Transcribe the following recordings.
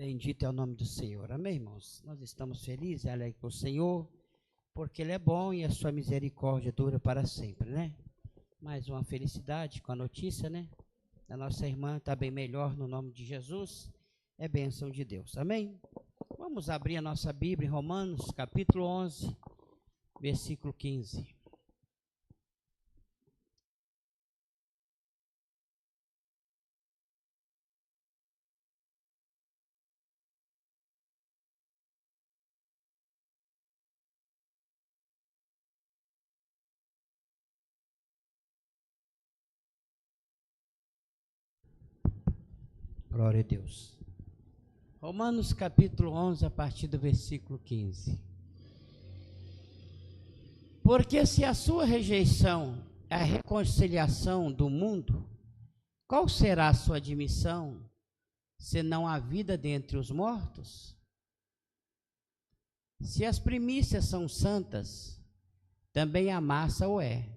Bendito é o nome do Senhor. Amém, irmãos? Nós estamos felizes e alegres com o Senhor, porque Ele é bom e a sua misericórdia dura para sempre, né? Mais uma felicidade com a notícia, né? A nossa irmã está bem melhor no nome de Jesus. É bênção de Deus. Amém? Vamos abrir a nossa Bíblia em Romanos, capítulo 11, versículo 15. Glória a Deus. Romanos capítulo 11, a partir do versículo 15. Porque se a sua rejeição é a reconciliação do mundo, qual será a sua admissão, senão a vida dentre os mortos? Se as primícias são santas, também a massa o é.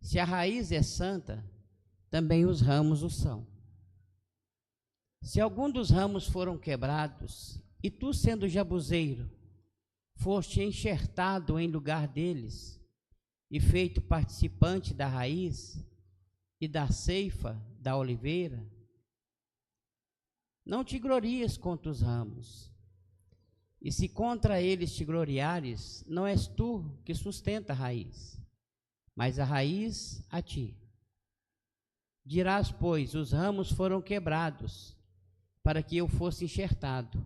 Se a raiz é santa, também os ramos o são. Se algum dos ramos foram quebrados, e tu, sendo jabuzeiro, foste enxertado em lugar deles, e feito participante da raiz e da ceifa da oliveira, não te glorias contra os ramos, e se contra eles te gloriares, não és tu que sustenta a raiz, mas a raiz a ti. Dirás, pois, os ramos foram quebrados, para que eu fosse enxertado.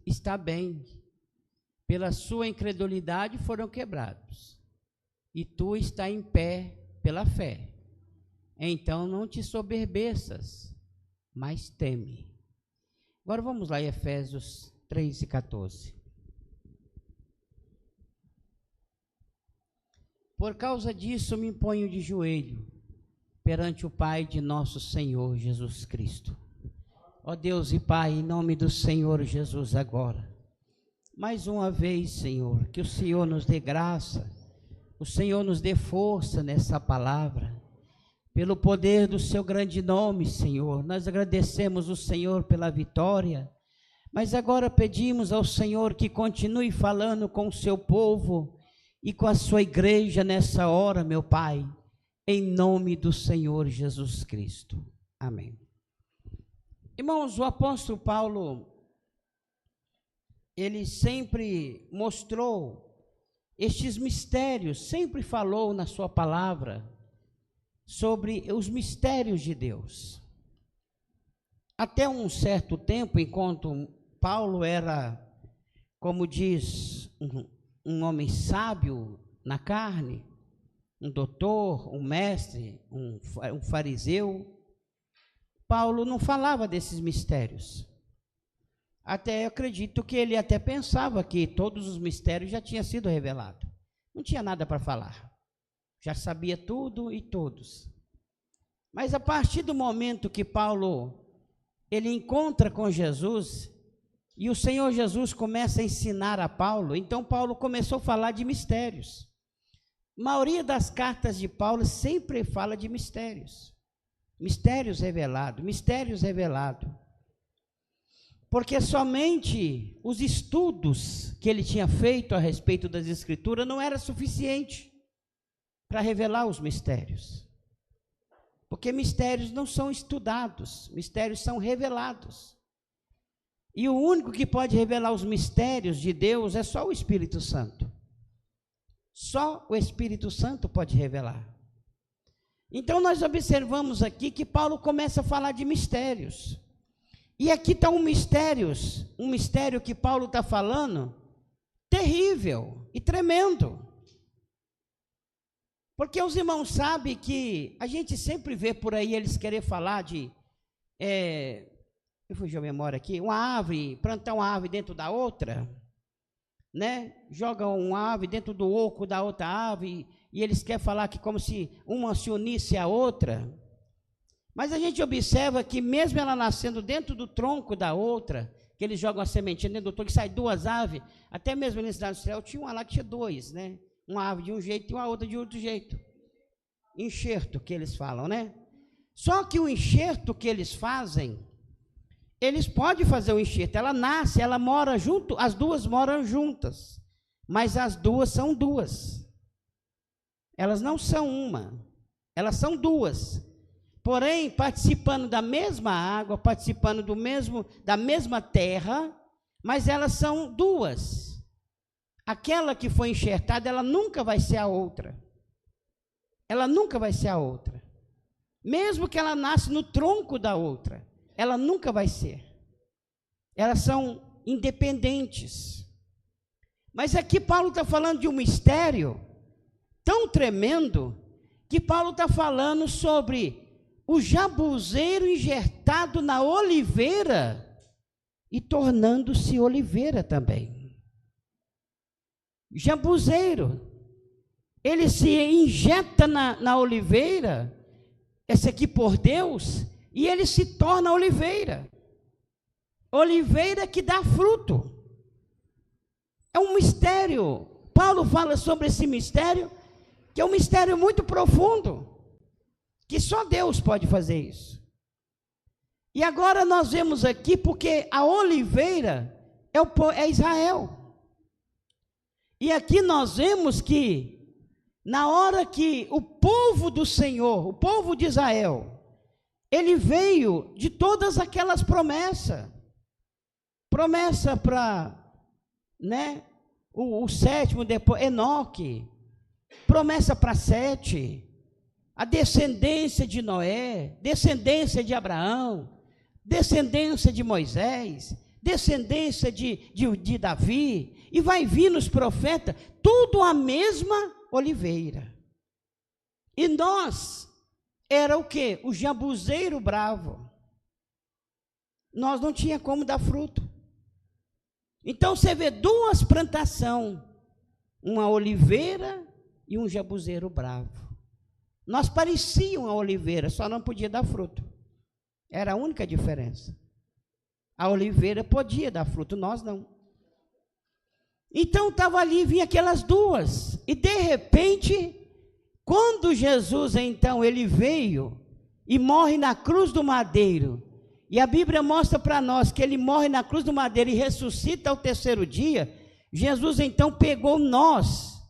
Está bem, pela sua incredulidade foram quebrados, e tu está em pé pela fé. Então não te soberbeças, mas teme. Agora vamos lá em Efésios 3 e 14. Por causa disso me ponho de joelho perante o Pai de nosso Senhor Jesus Cristo. Ó Deus e Pai, em nome do Senhor Jesus agora, mais uma vez, Senhor, que o Senhor nos dê graça, o Senhor nos dê força nessa palavra, pelo poder do seu grande nome, Senhor. Nós agradecemos o Senhor pela vitória, mas agora pedimos ao Senhor que continue falando com o seu povo e com a sua igreja nessa hora, meu Pai, em nome do Senhor Jesus Cristo. Amém. Irmãos, o apóstolo Paulo, ele sempre mostrou estes mistérios, sempre falou na sua palavra sobre os mistérios de Deus. Até um certo tempo, enquanto Paulo era, como diz, um homem sábio na carne, um doutor, um mestre, um fariseu, Paulo não falava desses mistérios. Até eu acredito que ele até pensava que todos os mistérios já tinham sido revelados. Não tinha nada para falar. Já sabia tudo e todos. Mas a partir do momento que Paulo, ele encontra com Jesus, e o Senhor Jesus começa a ensinar a Paulo, então Paulo começou a falar de mistérios. A maioria das cartas de Paulo sempre fala de mistérios. Mistérios revelados, mistérios revelados. Porque somente os estudos que ele tinha feito a respeito das Escrituras não era suficiente para revelar os mistérios. Porque mistérios não são estudados, mistérios são revelados. E o único que pode revelar os mistérios de Deus é só o Espírito Santo. Só o Espírito Santo pode revelar. Então nós observamos aqui que Paulo começa a falar de mistérios. E aqui está um mistério que Paulo está falando, terrível e tremendo. Porque os irmãos sabem que a gente sempre vê por aí eles querer falar de, eu fugi a memória aqui, uma árvore, plantar uma árvore dentro da outra, né? Joga uma árvore dentro do oco da outra árvore e eles querem falar que como se uma se unisse à outra. Mas a gente observa que mesmo ela nascendo dentro do tronco da outra, que eles jogam a sementinha dentro do tronco, que sai duas aves, até mesmo nesse lado do céu tinha uma lá que tinha dois, né? Uma árvore de um jeito e uma outra de outro jeito. Enxerto que eles falam, né? Só que o enxerto que eles fazem eles podem fazer o enxerto. Ela nasce, ela mora junto, as duas moram juntas, mas as duas são duas. Elas não são uma, elas são duas. Porém, participando da mesma água, participando da mesma terra, mas elas são duas. Aquela que foi enxertada, ela nunca vai ser a outra. Ela nunca vai ser a outra. Mesmo que ela nasça no tronco da outra, ela nunca vai ser. Elas são independentes. Mas aqui Paulo está falando de um mistério tão tremendo, que Paulo está falando sobre o jabuzeiro injertado na oliveira e tornando-se oliveira também. Jabuzeiro, ele se injeta na oliveira, essa aqui por Deus, e ele se torna oliveira. Oliveira que dá fruto. É um mistério. Paulo fala sobre esse mistério, que é um mistério muito profundo, que só Deus pode fazer isso. E agora nós vemos aqui, porque a oliveira é Israel. E aqui nós vemos que, na hora que o povo do Senhor, o povo de Israel, ele veio de todas aquelas promessas. Promessa para, o sétimo, depois, Enoque. Promessa para Sete. A descendência de Noé, descendência de Abraão, descendência de Moisés, descendência de Davi, e vai vir nos profetas, tudo a mesma oliveira. E nós, era o quê? O jabuzeiro bravo. Nós não tinha como dar fruto. Então você vê duas plantações, uma oliveira e um jabuzeiro bravo. Nós parecíamos a oliveira, só não podia dar fruto. Era a única diferença. A oliveira podia dar fruto, nós não. Então estava ali, vinha aquelas duas. E de repente, quando Jesus então ele veio e morre na cruz do madeiro, e a Bíblia mostra para nós que ele morre na cruz do madeiro e ressuscita ao terceiro dia, Jesus então pegou nós,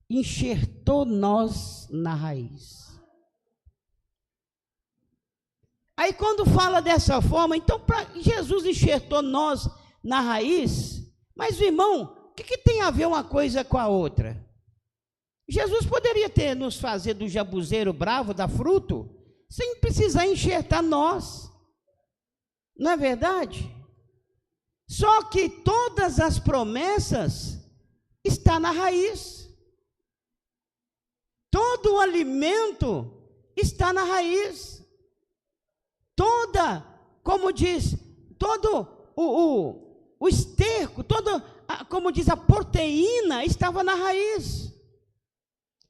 enxertou nós na raiz. Aí quando fala dessa forma, então Jesus enxertou nós na raiz, mas irmão, o que tem a ver uma coisa com a outra? Jesus poderia ter nos fazer do jabuzeiro bravo, dar fruto, sem precisar enxertar nós, não é verdade? Só que todas as promessas estão na raiz, todo o alimento está na raiz. Como diz, todo o esterco, como diz, a proteína estava na raiz.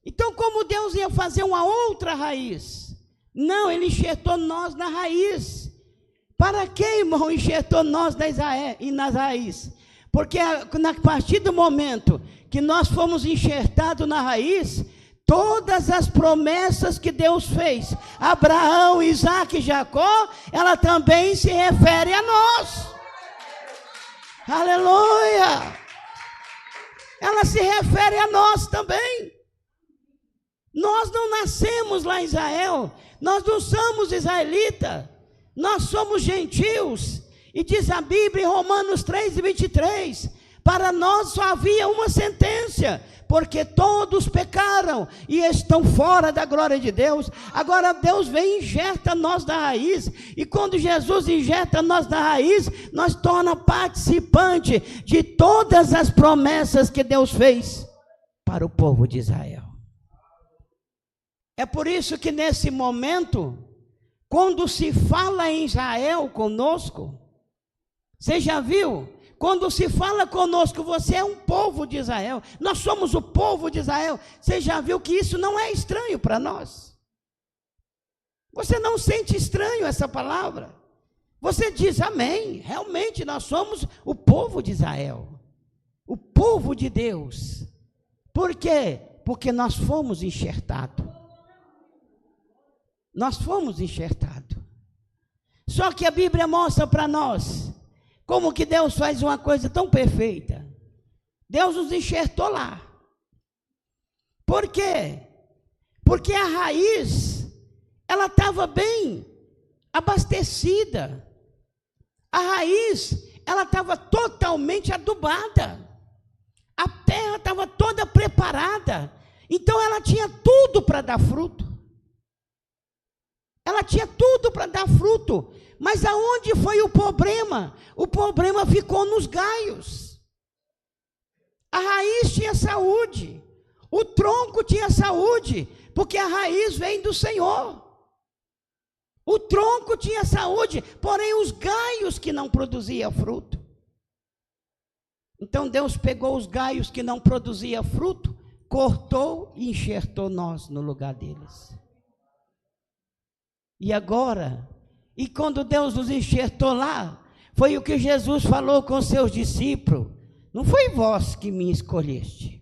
Então, como Deus ia fazer uma outra raiz? Não, ele enxertou nós na raiz. Para que, irmão, enxertou nós nas raízes? Porque a partir do momento que nós fomos enxertados na raiz, todas as promessas que Deus fez, Abraão, Isaac e Jacó, ela também se refere a nós. Aleluia! Ela se refere a nós também. Nós não nascemos lá em Israel, nós não somos israelitas, nós somos gentios. E diz a Bíblia em Romanos 3:23, para nós só havia uma sentença, porque todos pecaram e estão fora da glória de Deus. Agora Deus vem e injeta nós da raiz, e quando Jesus injeta nós da raiz, nós torna participante de todas as promessas que Deus fez para o povo de Israel. É por isso que nesse momento, quando se fala em Israel conosco, você já viu? Quando se fala conosco, você é um povo de Israel, nós somos o povo de Israel, você já viu que isso não é estranho para nós? Você não sente estranho essa palavra? Você diz amém, realmente nós somos o povo de Israel, o povo de Deus. Por quê? Porque nós fomos enxertados. Nós fomos enxertados. Só que a Bíblia mostra para nós como que Deus faz uma coisa tão perfeita. Deus nos enxertou lá. Por quê? Porque a raiz, ela estava bem abastecida. A raiz, ela estava totalmente adubada. A terra estava toda preparada. Então ela tinha tudo para dar fruto. Ela tinha tudo para dar fruto. Mas aonde foi o problema? O problema ficou nos galhos. A raiz tinha saúde. O tronco tinha saúde, porque a raiz vem do Senhor. O tronco tinha saúde, porém os galhos que não produziam fruto. Então Deus pegou os galhos que não produziam fruto, cortou e enxertou nós no lugar deles. E agora, e quando Deus nos enxertou lá, foi o que Jesus falou com seus discípulos: não foi vós que me escolheste,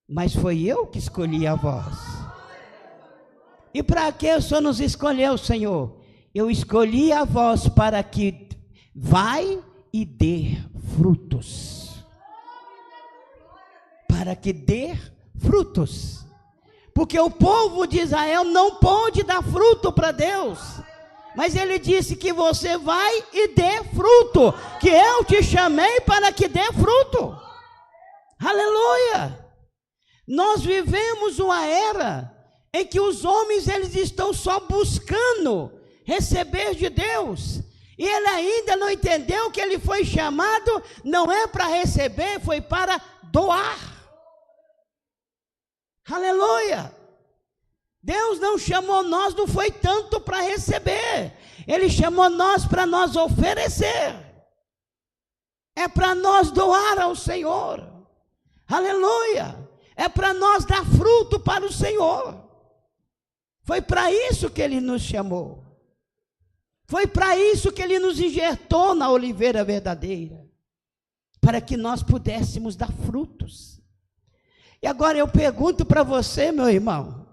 mas foi eu que escolhi a vós. E para que o Senhor nos escolheu, Senhor? Eu escolhi a vós para que vai e dê frutos. Para que dê frutos. Porque o povo de Israel não pôde dar fruto para Deus. Mas ele disse que você vai e dê fruto. Que eu te chamei para que dê fruto. Aleluia! Nós vivemos uma era em que os homens, eles estão só buscando receber de Deus. E ele ainda não entendeu que ele foi chamado, não é para receber, foi para doar. Aleluia! Deus não chamou nós, não foi tanto para receber. Ele chamou nós para nós oferecer. É para nós doar ao Senhor. Aleluia! É para nós dar fruto para o Senhor. Foi para isso que Ele nos chamou. Foi para isso que Ele nos injertou na oliveira verdadeira. Para que nós pudéssemos dar frutos. E agora eu pergunto para você, meu irmão.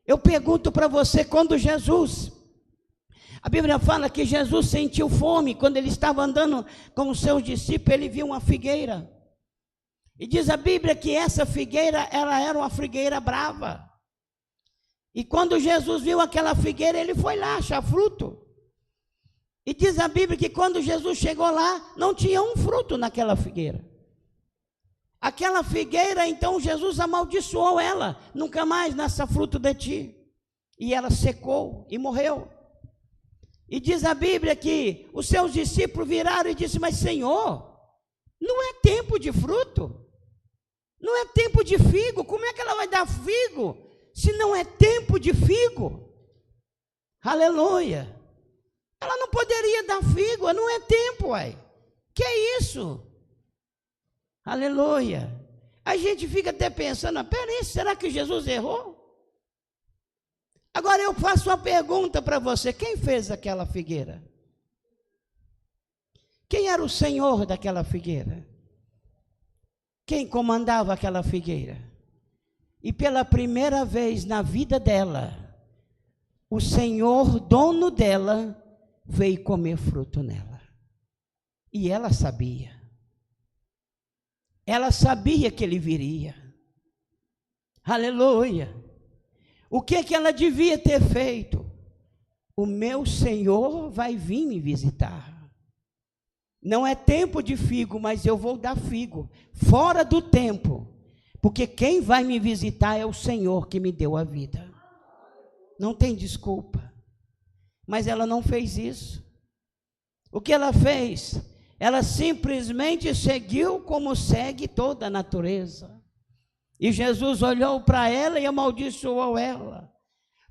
Eu pergunto para você, quando Jesus... A Bíblia fala que Jesus sentiu fome. Quando Ele estava andando com os seus discípulos, Ele viu uma figueira. E diz a Bíblia que essa figueira, ela era uma figueira brava. E quando Jesus viu aquela figueira, ele foi lá achar fruto. E diz a Bíblia que quando Jesus chegou lá, não tinha um fruto naquela figueira. Aquela figueira, então Jesus amaldiçoou ela. Nunca mais nasça fruto de ti. E ela secou e morreu. E diz a Bíblia que os seus discípulos viraram e disseram: mas Senhor, não é tempo de fruto. Não é tempo de figo. Como é que ela vai dar figo se não é tempo de figo? Aleluia. Ela não poderia dar figo, não é tempo, uai. Que é isso? Aleluia. A gente fica até pensando: peraí, será que Jesus errou? Agora eu faço uma pergunta para você: quem fez aquela figueira? Quem era o senhor daquela figueira? Quem comandava aquela figueira? E pela primeira vez na vida dela, o Senhor, dono dela, veio comer fruto nela. E ela sabia. Ela sabia que ele viria. Aleluia. O que ela devia ter feito? O meu Senhor vai vir me visitar. Não é tempo de figo, mas eu vou dar figo, fora do tempo, porque quem vai me visitar é o Senhor que me deu a vida. Não tem desculpa. Mas ela não fez isso. O que ela fez? Ela simplesmente seguiu como segue toda a natureza. E Jesus olhou para ela e amaldiçoou ela.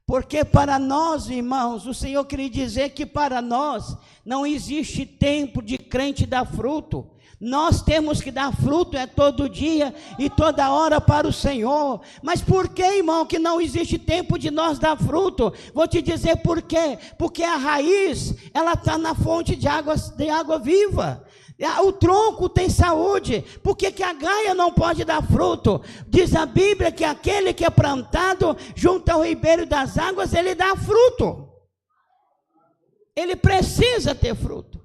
Porque para nós, irmãos, o Senhor queria dizer que para nós não existe tempo de crente dar fruto. Nós temos que dar fruto todo dia e toda hora para o Senhor. Mas por que, irmão, que não existe tempo de nós dar fruto? Vou te dizer por quê. Porque a raiz, ela está na fonte de água viva. O tronco tem saúde. Por que a gaia não pode dar fruto? Diz a Bíblia que aquele que é plantado junto ao ribeiro das águas, ele dá fruto. ele precisa ter fruto.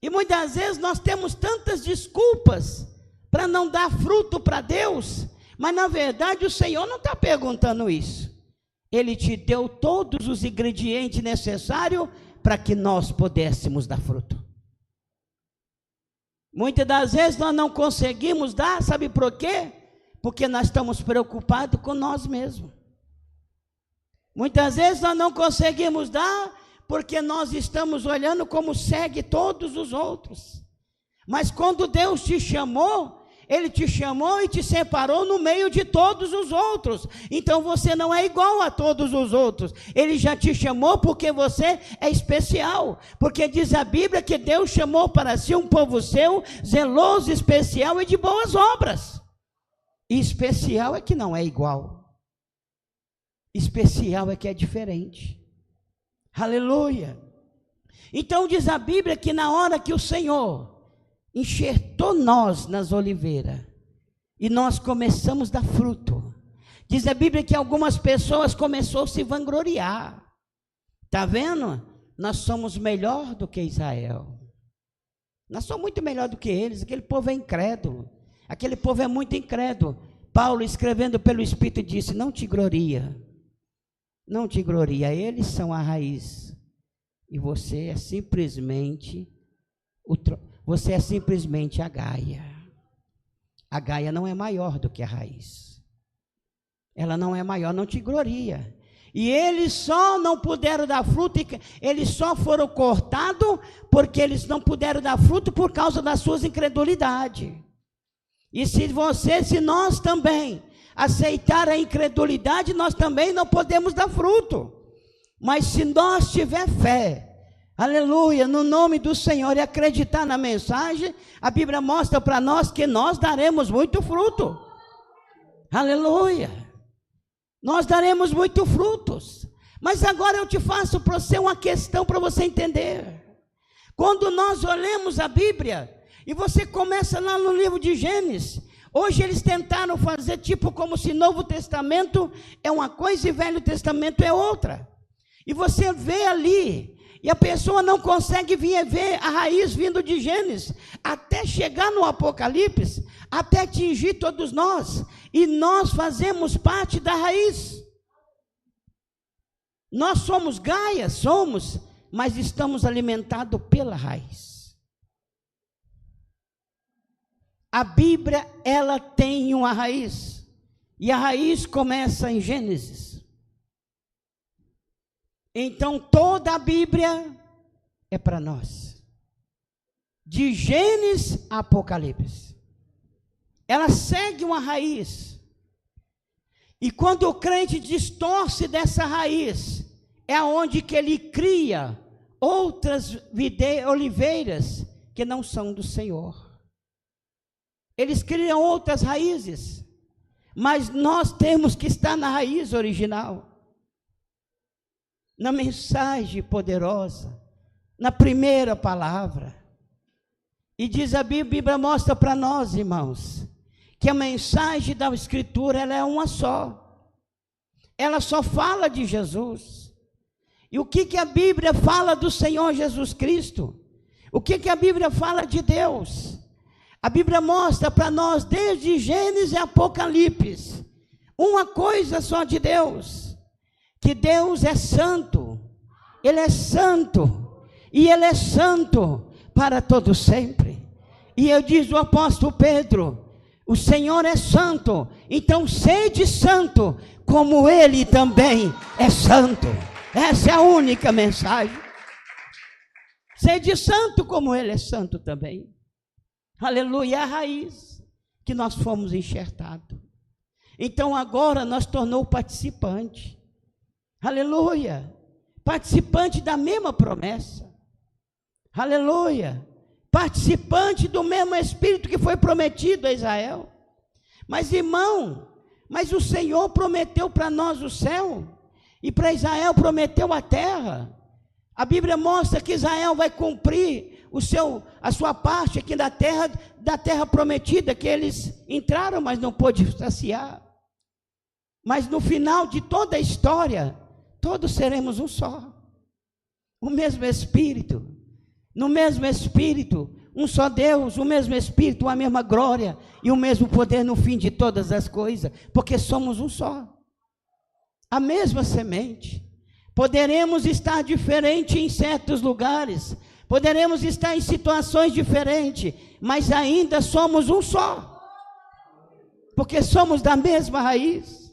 E muitas vezes nós temos tantas desculpas para não dar fruto para Deus, mas na verdade o Senhor não está perguntando isso. Ele te deu todos os ingredientes necessários para que nós pudéssemos dar fruto. Muitas das vezes nós não conseguimos dar, sabe por quê? Porque nós estamos preocupados com nós mesmos. Muitas vezes nós não conseguimos dar, porque nós estamos olhando como segue todos os outros. Mas quando Deus te chamou, Ele te chamou e te separou no meio de todos os outros. Então você não é igual a todos os outros. Ele já te chamou porque você é especial. Porque diz a Bíblia que Deus chamou para si um povo seu, zeloso, especial e de boas obras. E especial é que não é igual. Especial é que é diferente. Aleluia. Então diz a Bíblia que na hora que o Senhor enxertou nós nas oliveiras e nós começamos a dar fruto, diz a Bíblia que algumas pessoas começaram a se vangloriar. Está vendo? Nós somos melhor do que Israel. Nós somos muito melhor do que eles. Aquele povo é incrédulo. Aquele povo é muito incrédulo. Paulo, escrevendo pelo Espírito, disse: não te gloria. Não te gloria, eles são a raiz. E você é simplesmente a gaia. A gaia não é maior do que a raiz. Ela não é maior, não te gloria. E eles só não puderam dar fruto, eles só foram cortados porque eles não puderam dar fruto por causa das suas incredulidades. E se nós também aceitar a incredulidade, nós também não podemos dar fruto. Mas se nós tiver fé, aleluia, no nome do Senhor, e acreditar na mensagem, a Bíblia mostra para nós que nós daremos muito fruto. Aleluia. Nós daremos muito frutos. Mas agora eu te faço para você uma questão para você entender. Quando nós olhamos a Bíblia, e você começa lá no livro de Gênesis, hoje eles tentaram fazer tipo como se Novo Testamento é uma coisa e Velho Testamento é outra. E você vê ali, e a pessoa não consegue vir ver a raiz vindo de Gênesis, até chegar no Apocalipse, até atingir todos nós, e nós fazemos parte da raiz. Nós somos Gaia, somos, mas estamos alimentados pela raiz. A Bíblia, ela tem uma raiz, e a raiz começa em Gênesis. Então toda a Bíblia é para nós, de Gênesis a Apocalipse. Ela segue uma raiz, e quando o crente distorce dessa raiz, é onde que ele cria outras oliveiras que não são do Senhor. Eles criam outras raízes, mas nós temos que estar na raiz original, na mensagem poderosa, na primeira palavra. E diz a Bíblia mostra para nós, irmãos, que a mensagem da Escritura, ela é uma só. Ela só fala de Jesus. E o que a Bíblia fala do Senhor Jesus Cristo? O que a Bíblia fala de Deus? A Bíblia mostra para nós, desde Gênesis e Apocalipse, uma coisa só de Deus, que Deus é santo, Ele é santo, e Ele é santo para todo sempre. E eu diz o apóstolo Pedro, o Senhor é santo, então sede santo, como Ele também é santo. Essa é a única mensagem. Sede santo, como Ele é santo também. Aleluia, é a raiz que nós fomos enxertados. Então agora nós tornou participante. Aleluia, participante da mesma promessa. Aleluia, participante do mesmo Espírito que foi prometido a Israel. Mas irmão, mas o Senhor prometeu para nós o céu, e para Israel prometeu a terra. A Bíblia mostra que Israel vai cumprir a sua parte aqui da terra prometida, que eles entraram, mas não pôde saciar. Mas no final de toda a história, todos seremos um só. O mesmo Espírito, no mesmo Espírito, um só Deus, o mesmo Espírito, a mesma glória e o mesmo poder no fim de todas as coisas, porque somos um só, a mesma semente. Poderemos estar diferentes em certos lugares, poderemos estar em situações diferentes, mas ainda somos um só, porque somos da mesma raiz.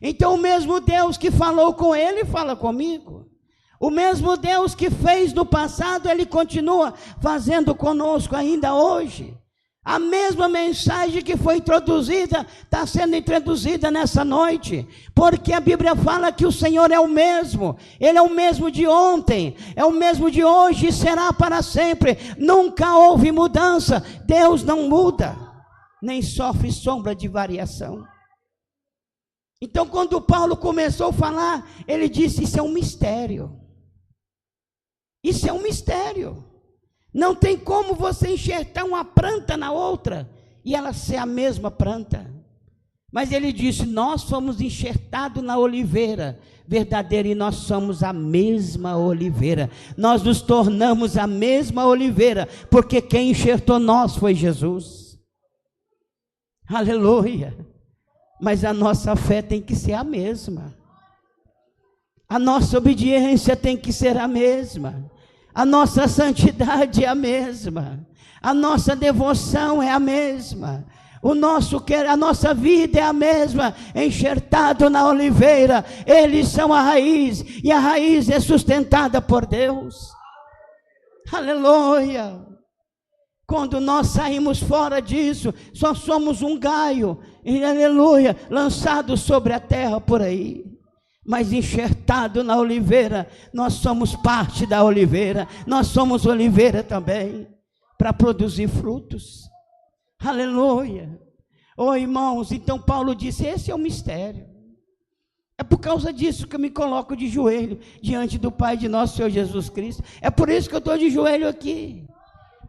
Então o mesmo Deus que falou com ele, fala comigo. O mesmo Deus que fez no passado, Ele continua fazendo conosco ainda hoje. A mesma mensagem que foi introduzida, está sendo introduzida nessa noite, porque a Bíblia fala que o Senhor é o mesmo, Ele é o mesmo de ontem, é o mesmo de hoje e será para sempre. Nunca houve mudança, Deus não muda, nem sofre sombra de variação. Então quando Paulo começou a falar, ele disse, isso é um mistério. Isso é um mistério. Não tem como você enxertar uma planta na outra e ela ser a mesma planta. Mas ele disse, nós fomos enxertados na oliveira verdadeira e nós somos a mesma oliveira. Nós nos tornamos a mesma oliveira, porque quem enxertou nós foi Jesus. Aleluia. Mas a nossa fé tem que ser a mesma. A nossa obediência tem que ser a mesma. A nossa santidade é a mesma. A nossa devoção é a mesma. A nossa vida é a mesma. Enxertado na oliveira, eles são a raiz. E a raiz é sustentada por Deus. Aleluia. Quando nós saímos fora disso, só somos um gaio. E aleluia, lançado sobre a terra por aí. Mas enxertado na oliveira, nós somos parte da oliveira, nós somos oliveira também, para produzir frutos. Aleluia. Oh irmãos, então Paulo disse, esse é o mistério. É por causa disso que eu me coloco de joelho diante do Pai de nosso Senhor Jesus Cristo. É por isso que eu estou de joelho aqui,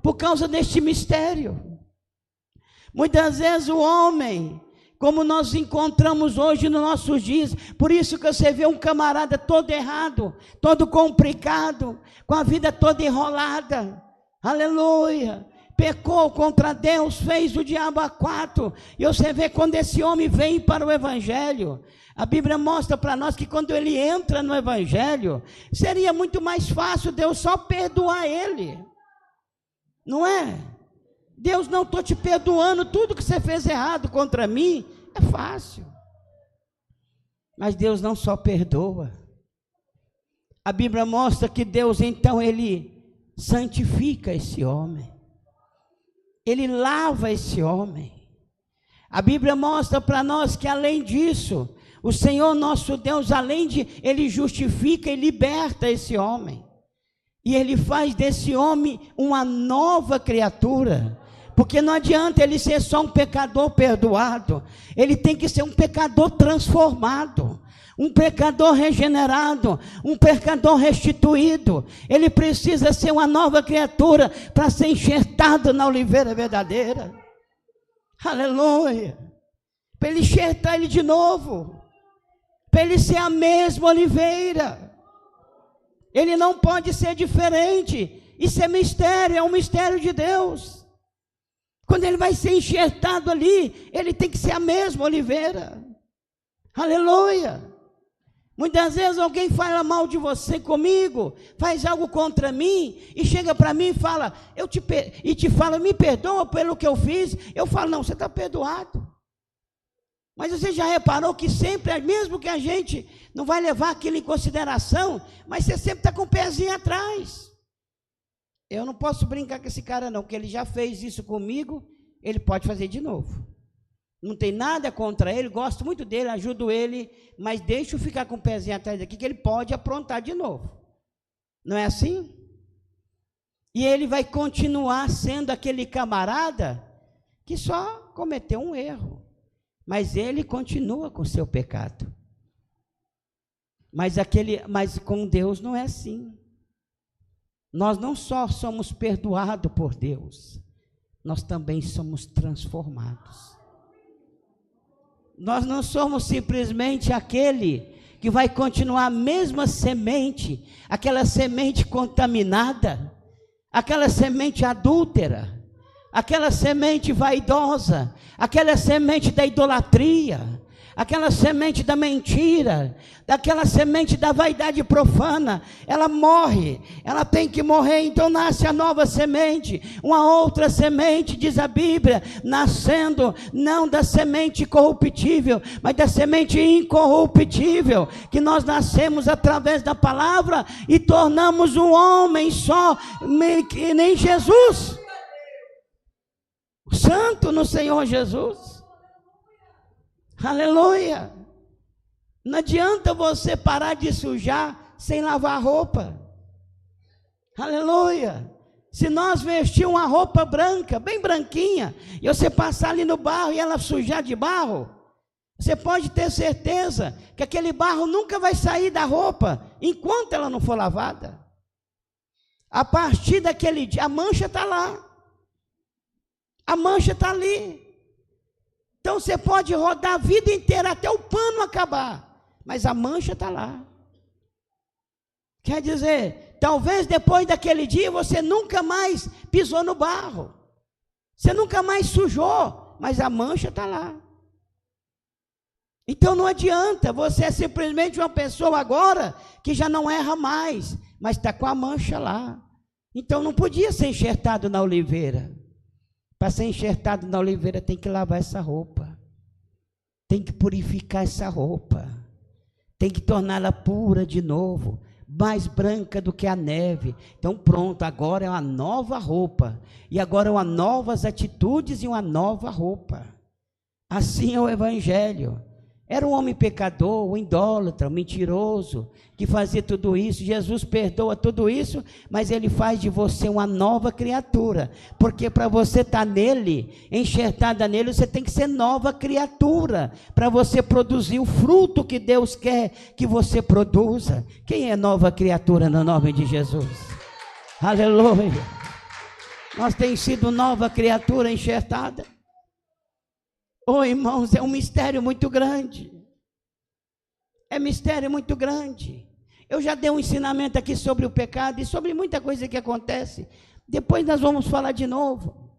por causa deste mistério. Muitas vezes o homem, como nós encontramos hoje nos nossos dias, por isso que você vê um camarada todo errado, todo complicado, com a vida toda enrolada, aleluia, pecou contra Deus, fez o diabo a quatro, e você vê quando esse homem vem para o Evangelho, a Bíblia mostra para nós que quando ele entra no Evangelho, seria muito mais fácil Deus só perdoar ele, não é? Deus, não estou te perdoando, tudo que você fez errado contra mim, é fácil. Mas Deus não só perdoa. A Bíblia mostra que Deus, então, Ele santifica esse homem. Ele lava esse homem. A Bíblia mostra para nós que, além disso, o Senhor nosso Deus, além de, Ele justifica e liberta esse homem. E Ele faz desse homem uma nova criatura. Porque não adianta ele ser só um pecador perdoado, ele tem que ser um pecador transformado, um pecador regenerado, um pecador restituído. Ele precisa ser uma nova criatura para ser enxertado na oliveira verdadeira. Aleluia. Para ele enxertar ele de novo, para ele ser a mesma oliveira. Ele não pode ser diferente. Isso é mistério, é um mistério de Deus. Quando ele vai ser enxertado ali, ele tem que ser a mesma oliveira. Aleluia. Muitas vezes alguém fala mal de você comigo, faz algo contra mim, e chega para mim e fala, me perdoa pelo que eu fiz. Eu falo, não, você está perdoado. Mas você já reparou que sempre, mesmo que a gente não vai levar aquilo em consideração, mas você sempre está com o pezinho atrás. Eu não posso brincar com esse cara não, porque ele já fez isso comigo, ele pode fazer de novo. Não tem nada contra ele, gosto muito dele, ajudo ele, mas deixa eu ficar com o pezinho atrás aqui, que ele pode aprontar de novo. Não é assim? E ele vai continuar sendo aquele camarada que só cometeu um erro, mas ele continua com o seu pecado. Mas com Deus não é assim. Nós não só somos perdoados por Deus, nós também somos transformados. Nós não somos simplesmente aquele que vai continuar a mesma semente, aquela semente contaminada, aquela semente adúltera, aquela semente vaidosa, aquela semente da idolatria, aquela semente da mentira, daquela semente da vaidade profana, ela morre, ela tem que morrer, então nasce a nova semente, uma outra semente, diz a Bíblia, nascendo não da semente corruptível, mas da semente incorruptível, que nós nascemos através da palavra e tornamos um homem só, que nem Jesus, santo no Senhor Jesus. Aleluia. Não adianta você parar de sujar sem lavar a roupa. Aleluia. Se nós vestirmos uma roupa branca, bem branquinha, e você passar ali no barro e ela sujar de barro, você pode ter certeza que aquele barro nunca vai sair da roupa enquanto ela não for lavada. A partir daquele dia, a mancha está lá. A mancha está ali. Então você pode rodar a vida inteira até o pano acabar, mas a mancha está lá. Quer dizer, talvez depois daquele dia você nunca mais pisou no barro, você nunca mais sujou, mas a mancha está lá. Então não adianta, você é simplesmente uma pessoa agora que já não erra mais, mas está com a mancha lá. Então não podia ser enxertado na oliveira. Para ser enxertado na oliveira tem que lavar essa roupa, tem que purificar essa roupa, tem que torná-la pura de novo, mais branca do que a neve. Então pronto, agora é uma nova roupa, e agora uma novas atitudes e uma nova roupa. Assim é o Evangelho. Era um homem pecador, um idólatra, um mentiroso, que fazia tudo isso. Jesus perdoa tudo isso, mas ele faz de você uma nova criatura, porque para você estar nele, enxertada nele, você tem que ser nova criatura, para você produzir o fruto que Deus quer que você produza. Quem é nova criatura no nome de Jesus? Aleluia! Nós temos sido nova criatura enxertada. Oh, irmãos, é um mistério muito grande. É mistério muito grande. Eu já dei um ensinamento aqui sobre o pecado e sobre muita coisa que acontece. Depois nós vamos falar de novo.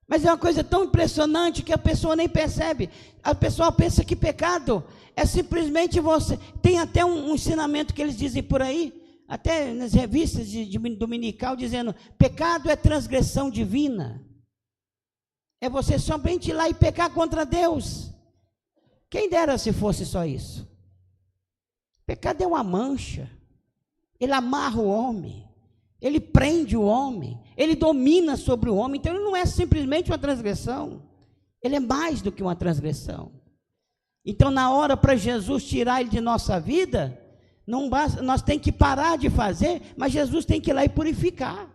Mas é uma coisa tão impressionante que a pessoa nem percebe. A pessoa pensa que pecado é simplesmente você. Tem até um ensinamento que eles dizem por aí, até nas revistas de dominical, dizendo: pecado é transgressão divina. É você somente ir lá e pecar contra Deus. Quem dera se fosse só isso. Pecado é uma mancha. Ele amarra o homem. Ele prende o homem. Ele domina sobre o homem. Então ele não é simplesmente uma transgressão. Ele é mais do que uma transgressão. Então na hora para Jesus tirar ele de nossa vida, não basta, nós temos que parar de fazer, mas Jesus tem que ir lá e purificar.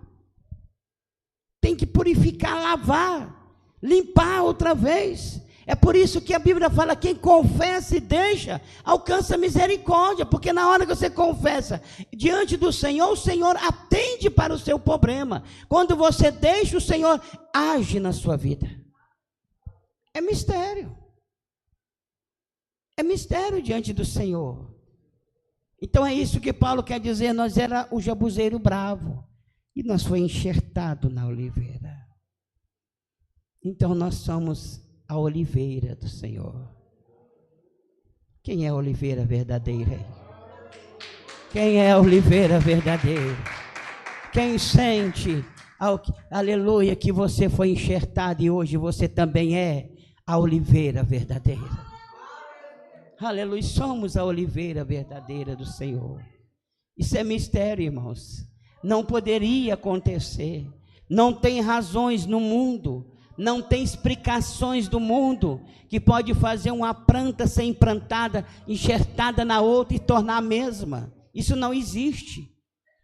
Tem que purificar, lavar, limpar outra vez. É por isso que a Bíblia fala: quem confessa e deixa, alcança misericórdia, porque na hora que você confessa diante do Senhor, o Senhor atende para o seu problema. Quando você deixa, o Senhor age na sua vida. É mistério. É mistério diante do Senhor. Então é isso que Paulo quer dizer: nós era o jabuzeiro bravo, e nós foi enxertado na oliveira. Então nós somos a oliveira do Senhor. Quem é a oliveira verdadeira aí? Quem é a oliveira verdadeira? Quem sente, aleluia, que você foi enxertado e hoje você também é a oliveira verdadeira. Aleluia, somos a oliveira verdadeira do Senhor. Isso é mistério, irmãos. Não poderia acontecer. Não tem razões no mundo, não tem explicações do mundo que pode fazer uma planta ser implantada, enxertada na outra e tornar a mesma. Isso não existe.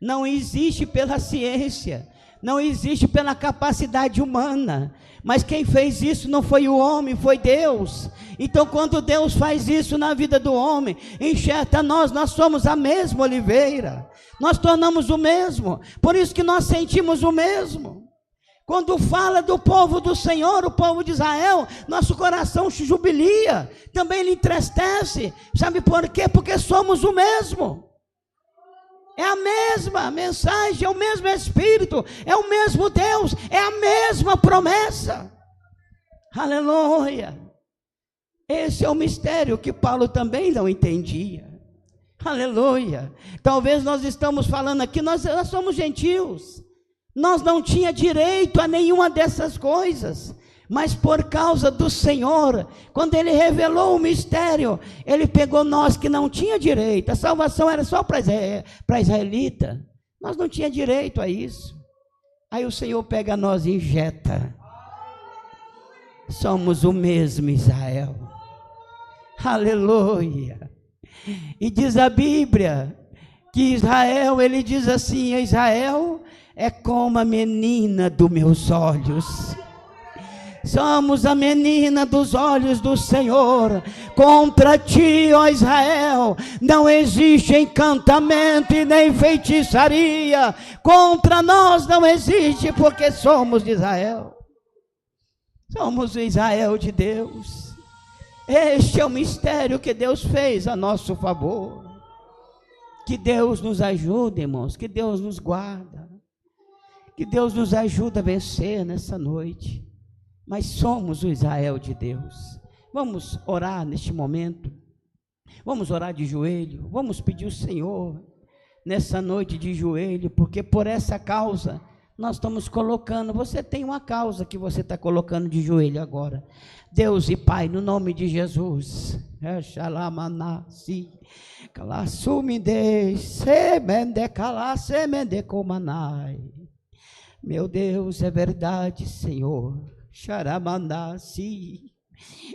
Não existe pela ciência, não existe pela capacidade humana. Mas quem fez isso não foi o homem, foi Deus. Então quando Deus faz isso na vida do homem, enxerta nós somos a mesma oliveira. Nós tornamos o mesmo, por isso que nós sentimos o mesmo. Quando fala do povo do Senhor, o povo de Israel, nosso coração se jubilia, também lhe entristece. Sabe por quê? Porque somos o mesmo. É a mesma mensagem, é o mesmo Espírito, é o mesmo Deus, é a mesma promessa. Aleluia. Esse é o mistério que Paulo também não entendia. Aleluia. Talvez nós estamos falando aqui, nós somos gentios. Nós não tinha direito a nenhuma dessas coisas. Mas por causa do Senhor, quando Ele revelou o mistério, Ele pegou nós que não tinha direito. A salvação era só para israelita. Nós não tinha direito a isso. Aí o Senhor pega nós e injeta. Somos o mesmo Israel. Aleluia. E diz a Bíblia que Israel, ele diz assim: Israel é como a menina dos meus olhos. Somos a menina dos olhos do Senhor. Contra ti, ó Israel, não existe encantamento e nem feitiçaria. Contra nós não existe, porque somos de Israel. Somos o Israel de Deus. Este é o mistério que Deus fez a nosso favor. Que Deus nos ajude, irmãos, que Deus nos guarda. Que Deus nos ajude a vencer nessa noite. Mas somos o Israel de Deus. Vamos orar neste momento. Vamos orar de joelho. Vamos pedir ao Senhor nessa noite de joelho, porque por essa causa nós estamos colocando. Você tem uma causa que você está colocando de joelho agora. Deus e Pai, no nome de Jesus. Meu Deus, é verdade, Senhor. Xaramandasi,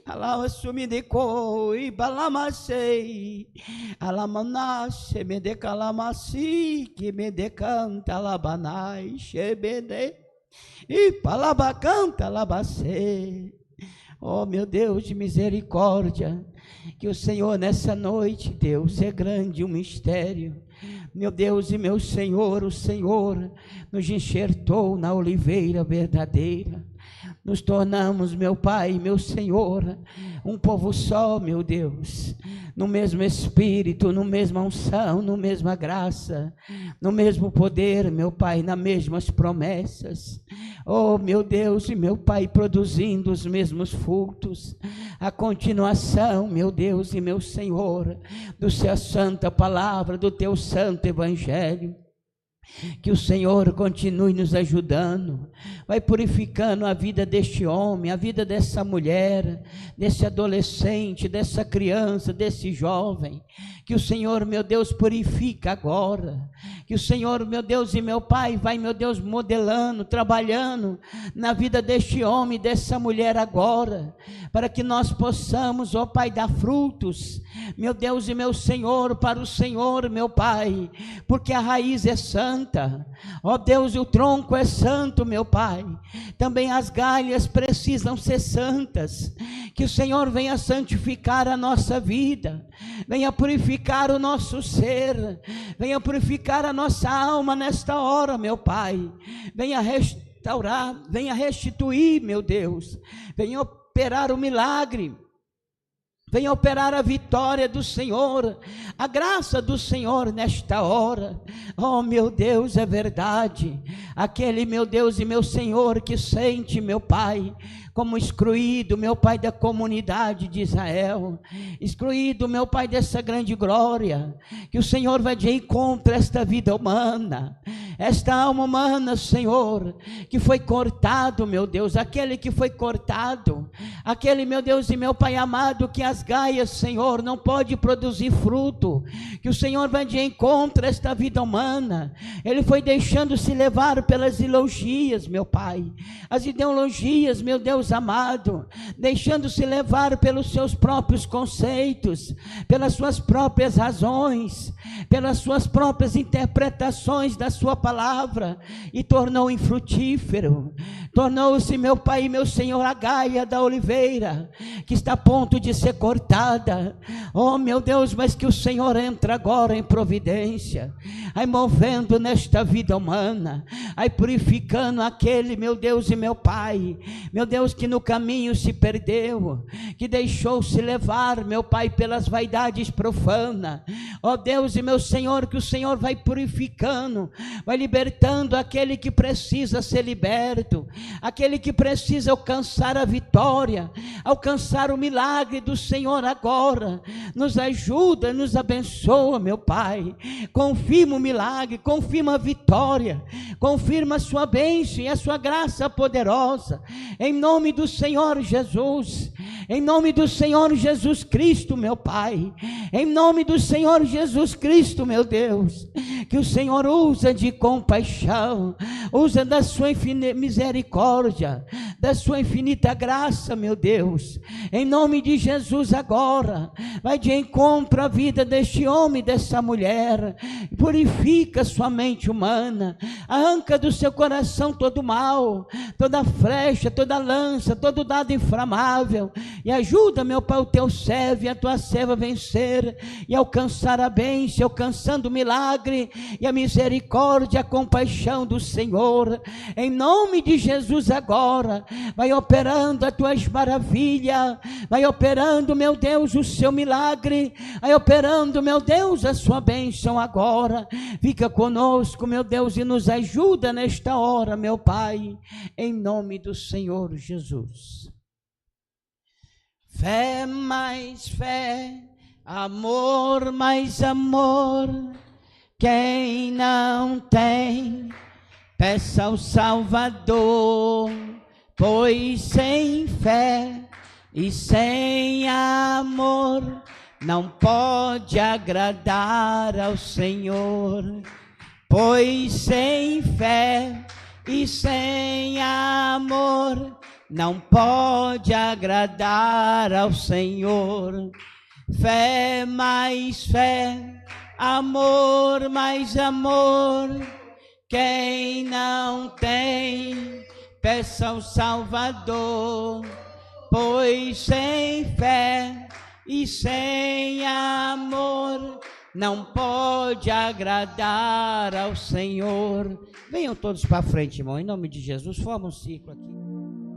alamasumideko e balamasei, alamanase me decalamasi, que me decanta labanai, xebede e palabacanta labacei. Oh, meu Deus de misericórdia, que o Senhor nessa noite, Deus, é grande um mistério. Meu Deus e meu Senhor, o Senhor nos enxertou na oliveira verdadeira. Nos tornamos, meu Pai, meu Senhor, um povo só, meu Deus, no mesmo Espírito, no mesma unção, no mesma graça, no mesmo poder, meu Pai, nas mesmas promessas. Oh, meu Deus e meu Pai, produzindo os mesmos frutos, a continuação, meu Deus e meu Senhor, do Sua santa palavra, do Teu santo evangelho. Que o Senhor continue nos ajudando, vai purificando a vida deste homem, a vida dessa mulher, desse adolescente, dessa criança, desse jovem. Que o Senhor, meu Deus, purifica agora. Que o Senhor, meu Deus e meu Pai, vai, meu Deus, modelando, trabalhando na vida deste homem, dessa mulher agora, para que nós possamos, ó Pai, dar frutos, meu Deus e meu Senhor, para o Senhor, meu Pai, porque a raiz é santa, ó Deus, e o tronco é santo, meu Pai. Também as galhas precisam ser santas. Que o Senhor venha santificar a nossa vida, venha purificar o nosso ser, venha purificar a nossa alma nesta hora, meu Pai. Venha restaurar, venha restituir, meu Deus, venha operar o milagre, venha operar a vitória do Senhor, a graça do Senhor nesta hora. Oh, meu Deus, é verdade, aquele, meu Deus e meu Senhor, que sente, meu Pai, como excluído, meu Pai, da comunidade de Israel, excluído, meu Pai, dessa grande glória, que o Senhor vai de encontro a esta vida humana, esta alma humana, Senhor, que foi cortado, meu Deus, aquele que foi cortado, aquele, meu Deus e meu Pai amado, que as gaias, Senhor, não pode produzir fruto, que o Senhor vai de encontro a esta vida humana. Ele foi deixando-se levar pelas ideologias, meu Pai, as ideologias, meu Deus amado, deixando-se levar pelos seus próprios conceitos, pelas suas próprias razões, pelas suas próprias interpretações da sua palavra, e tornou infrutífero. Tornou-se, meu Pai e meu Senhor, a gaia da oliveira, que está a ponto de ser cortada. Oh, meu Deus, mas que o Senhor entra agora em providência. aí movendo nesta vida humana, aí purificando aquele, meu Deus e meu Pai, meu Deus, que no caminho se perdeu, que deixou-se levar, meu Pai, pelas vaidades profanas. Ó Deus e meu Senhor, que o Senhor vai purificando, vai libertando aquele que precisa ser liberto, aquele que precisa alcançar a vitória, alcançar o milagre do Senhor agora. Nos ajuda, nos abençoa, meu Pai, confirma o milagre, confirma a vitória, confirma a sua bênção e a sua graça poderosa, em nome do Senhor Jesus, em nome do Senhor Jesus Cristo, meu Pai, em nome do Senhor Jesus Cristo, meu Deus, que o Senhor usa de compaixão, usa da sua infinita misericórdia, da sua infinita graça, meu Deus, em nome de Jesus agora, vai de encontro à vida deste homem, dessa mulher, purifica sua mente humana, arranca do seu coração todo mal, toda flecha, toda lança, todo dado inflamável, e ajuda, meu Pai, o teu servo e a tua serva a vencer e alcançar a bênção, alcançando o milagre e a misericórdia, a compaixão do Senhor, em nome de Jesus agora, vai operando as tuas maravilhas, vai operando, meu Deus, o seu milagre, vai operando, meu Deus, a sua bênção agora, fica conosco, meu Deus, e nos ajuda nesta hora, meu Pai, em nome do Senhor Jesus. Fé mais fé, amor mais amor, quem não tem, peça ao Salvador, pois sem fé e sem amor não pode agradar ao Senhor. Pois sem fé e sem amor não pode agradar ao Senhor. Fé mais fé, amor mais amor, quem não tem, peça ao Salvador, pois sem fé e sem amor não pode agradar ao Senhor. Venham todos para frente, irmão, em nome de Jesus, forma um ciclo aqui.